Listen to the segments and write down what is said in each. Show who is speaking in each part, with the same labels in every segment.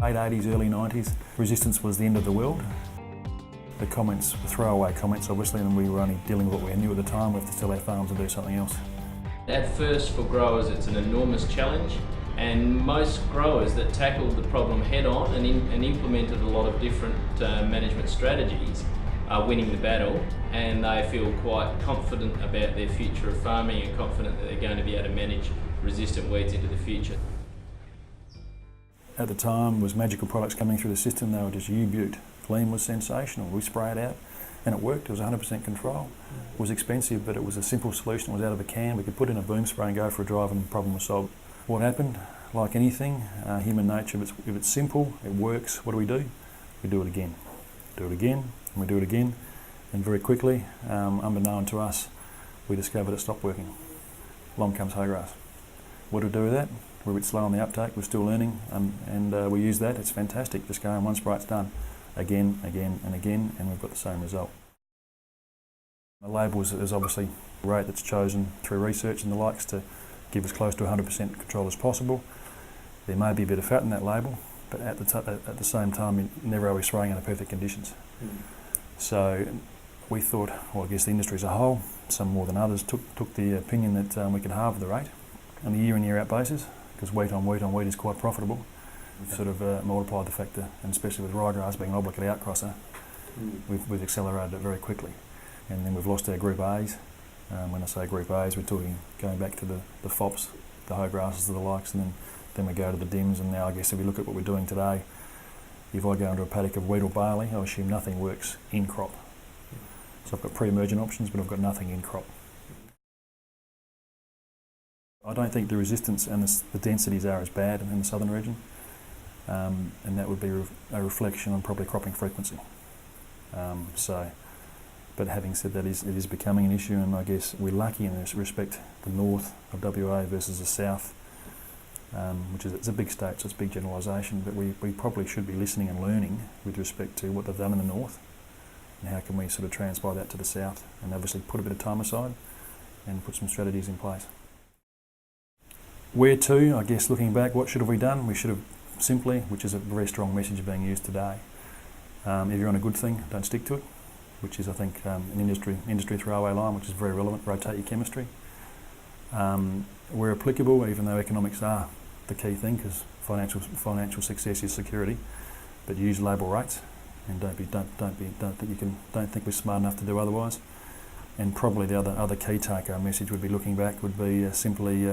Speaker 1: Late 80s, early 90s, resistance was the end of the world. The comments were throwaway comments, obviously, and we were only dealing with what we knew at the time. We have to sell our farms and do something else.
Speaker 2: At first, for growers, it's an enormous challenge, and most growers that tackled the problem head-on and implemented a lot of different management strategies are winning the battle, and they feel quite confident about their future of farming and confident that they're going to be able to manage resistant weeds into the future.
Speaker 1: At the time, was magical products coming through the system. They were just U-Butte. Gleam was sensational. We spray it out and it worked. It was 100% control. It was expensive, but it was a simple solution. It was out of a can. We could put in a boom spray and go for a drive and the problem was solved. What happened? Like anything, human nature, if it's simple, it works, what do? We do it again. Do it again, and we do it again. And very quickly, unbeknown to us, we discovered it stopped working. Along comes hoe grass. What do we do with that? We're a bit slow on the uptake, we're still learning, and we use that. It's fantastic. Just go in one spray, it's done. Again, again, and again, and we've got the same result. The label is obviously a rate that's chosen through research and the likes to give us close to 100% control as possible. There may be a bit of fat in that label, but at the same time, never are we spraying under perfect conditions. So we thought, well, I guess the industry as a whole, some more than others, took the opinion that we could halve the rate on a year in, year out basis, because wheat on wheat is quite profitable. We've sort of multiplied the factor, and especially with ryegrass being an obligate outcrosser, we've accelerated it very quickly. And then we've lost our Group A's. When I say Group A's, we're talking going back to the FOPs, the hoe grasses, the likes, and then we go to the DIMs. And now I guess if we look at what we're doing today, if I go into a paddock of wheat or barley, I assume nothing works in crop. So I've got pre-emergent options, but I've got nothing in crop. I don't think the resistance and the densities are as bad in the southern region, and that would be a reflection on probably cropping frequency. But having said that, it is becoming an issue, and I guess we're lucky in this respect, the north of WA versus the south, which is it's a big state, so it's a big generalisation, but we probably should be listening and learning with respect to what they've done in the north, and how can we sort of transpire that to the south, and obviously put a bit of time aside and put some strategies in place. Where to? I guess looking back, what should have we done? We should have simply, which is a very strong message being used today, if you're on a good thing, don't stick to it, which is I think an industry throwaway line, which is very relevant, rotate your chemistry. Where applicable, even though economics are the key thing, because financial success is security, but use label rates, and don't think we're smart enough to do otherwise. And probably the other key take-home message would be looking back would be simply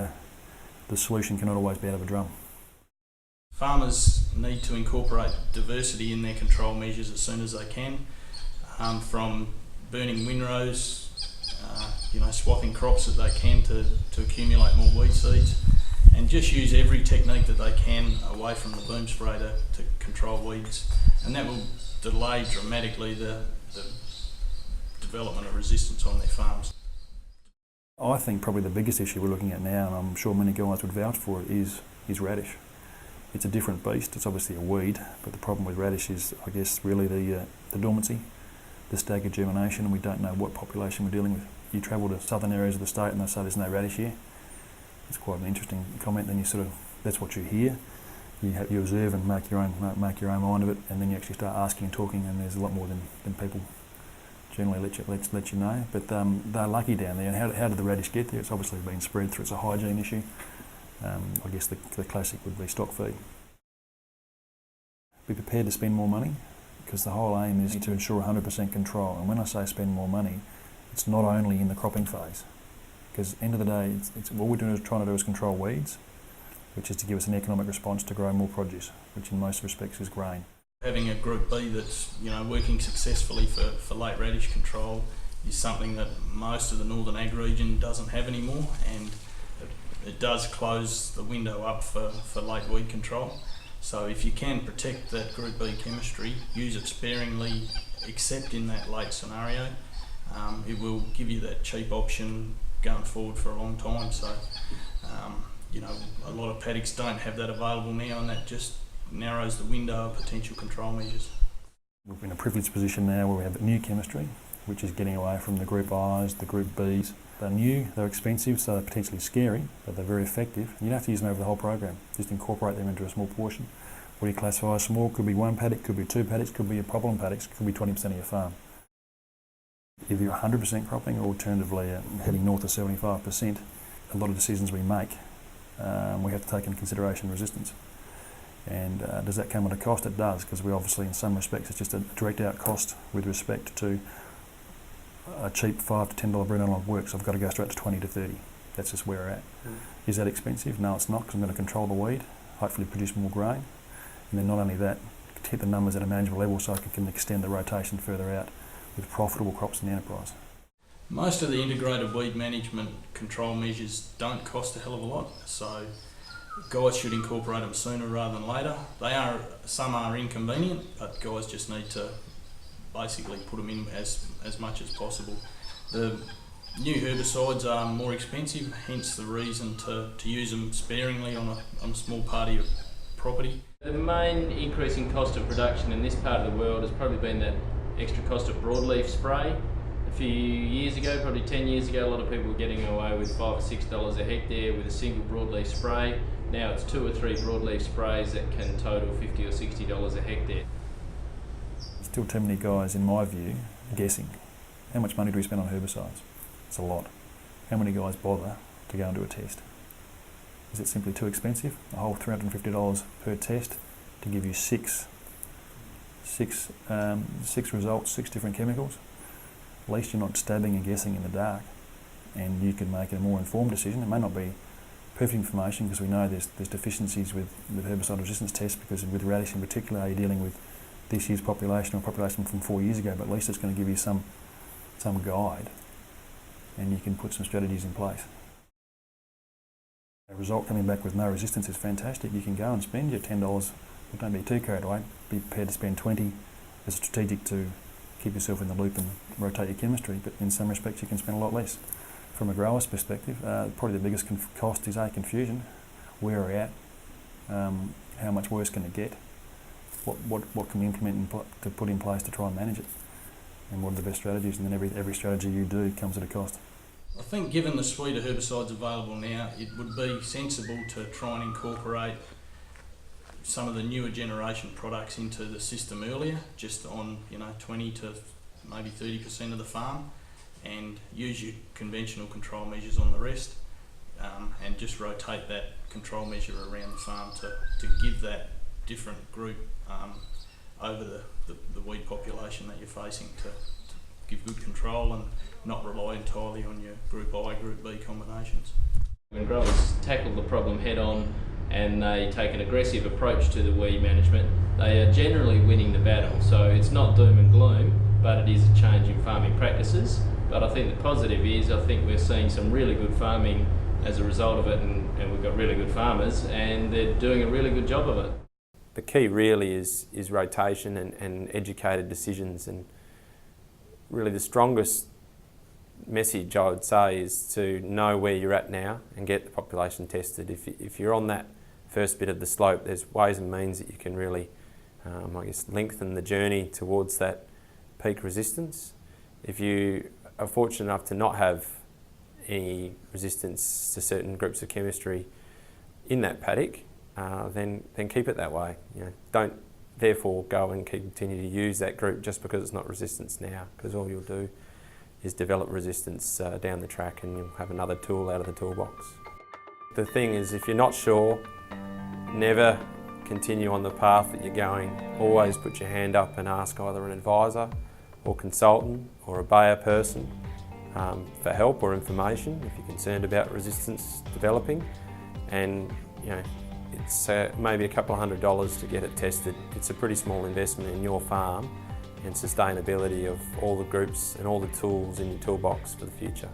Speaker 1: the solution cannot always be out of a drum.
Speaker 3: Farmers need to incorporate diversity in their control measures as soon as they can, from burning windrows, swathing crops that they can to accumulate more weed seeds, and just use every technique that they can away from the boom spray to control weeds, and that will delay dramatically the development of resistance on their farms.
Speaker 1: I think probably the biggest issue we're looking at now, and I'm sure many guys would vouch for it, is radish. It's a different beast. It's obviously a weed, but the problem with radish is, I guess, really the dormancy, the staggered germination, and we don't know what population we're dealing with. You travel to southern areas of the state and they say there's no radish here. It's quite an interesting comment. Then that's what you hear. You observe and make your own mind of it, and then you actually start asking and talking, and there's a lot more than people generally let you know. But they're lucky down there. And how did the radish get there? It's obviously been spread through. It's a hygiene issue. I guess the classic would be stock feed. Be prepared to spend more money, because the whole aim is to ensure 100% control. And when I say spend more money, it's not only in the cropping phase, because at the end of the day, it's what we're trying to do is control weeds, which is to give us an economic response to grow more produce, which in most respects is grain.
Speaker 3: Having a Group B that's working successfully for late radish control is something that most of the northern ag region doesn't have anymore, and it does close the window up for late weed control. So if you can protect that Group B chemistry, use it sparingly, except in that late scenario, it will give you that cheap option going forward for a long time. So a lot of paddocks don't have that available now, and that just narrows the window of potential control measures.
Speaker 1: We're in a privileged position now where we have new chemistry, which is getting away from the Group I's, the Group B's. They're new, they're expensive, so they're potentially scary, but they're very effective. You don't have to use them over the whole program, just incorporate them into a small portion. What do you classify as small? Could be one paddock, could be two paddocks, could be a problem paddock, could be 20% of your farm. If you're 100% cropping, or alternatively heading north of 75%, a lot of decisions we make, we have to take into consideration resistance. And does that come at a cost? It does, because we obviously, in some respects, it's just a direct out cost with respect to a cheap $5 to $10 breed analog work, so I've got to go straight to 20 to 30. That's just where we're at. Is that expensive? No, it's not, because I'm going to control the weed, hopefully produce more grain, and then not only that, hit the numbers at a manageable level so I can extend the rotation further out with profitable crops in the enterprise.
Speaker 3: Most of the integrated weed management control measures don't cost a hell of a lot, so guys should incorporate them sooner rather than later. Some are inconvenient, but guys just need to basically put them in as much as possible. The new herbicides are more expensive, hence the reason to use them sparingly on a small part of your property.
Speaker 2: The main increase in cost of production in this part of the world has probably been that extra cost of broadleaf spray. A few years ago, probably 10 years ago, a lot of people were getting away with $5 or $6 a hectare with a single broadleaf spray. Now it's 2 or 3 broadleaf sprays that can total $50 or $60 a hectare.
Speaker 1: Still too many guys, in my view, guessing. How much money do we spend on herbicides? It's a lot. How many guys bother to go and do a test? Is it simply too expensive? A whole $350 per test to give you six results, 6 different chemicals? At least you're not stabbing and guessing in the dark, and you can make a more informed decision. It may not be perfect information, because we know there's deficiencies with herbicide resistance tests, because with radish in particular, you're dealing with this year's population or population from 4 years ago, but at least it's going to give you some guide, and you can put some strategies in place. A result coming back with no resistance is fantastic. You can go and spend your $10, but don't be too carried away. Be prepared to spend 20 as strategic to keep yourself in the loop and rotate your chemistry, but in some respects you can spend a lot less. From a grower's perspective, probably the biggest cost is confusion. Where are we at? How much worse can it get? What can we implement to put in place to try and manage it? And what are the best strategies? And then every strategy you do comes at a cost.
Speaker 3: I think given the suite of herbicides available now, it would be sensible to try and incorporate some of the newer generation products into the system earlier, just on 20 to maybe 30% of the farm, and use your conventional control measures on the rest, and just rotate that control measure around the farm to give that different group over the weed population that you're facing to give good control and not rely entirely on your Group I, Group B combinations.
Speaker 2: When growers tackle the problem head on and they take an aggressive approach to the weed management, they are generally winning the battle. So it's not doom and gloom, but it is a change in farming practices. But I think the positive is, I think we're seeing some really good farming as a result of it, and we've got really good farmers, and they're doing a really good job of it.
Speaker 4: The key really is rotation and educated decisions, and really the strongest message I would say is to know where you're at now and get the population tested. If you're on that first bit of the slope, there's ways and means that you can really lengthen the journey towards that peak resistance. If you are fortunate enough to not have any resistance to certain groups of chemistry in that paddock, then keep it that way. Don't therefore go and continue to use that group just because it's not resistance now, because all you'll do is develop resistance down the track, and you'll have another tool out of the toolbox. The thing is, if you're not sure, never continue on the path that you're going. Always put your hand up and ask either an advisor or consultant or a Bayer person for help or information if you're concerned about resistance developing. And it's maybe a couple of $100 to get it tested. It's a pretty small investment in your farm and sustainability of all the groups and all the tools in your toolbox for the future.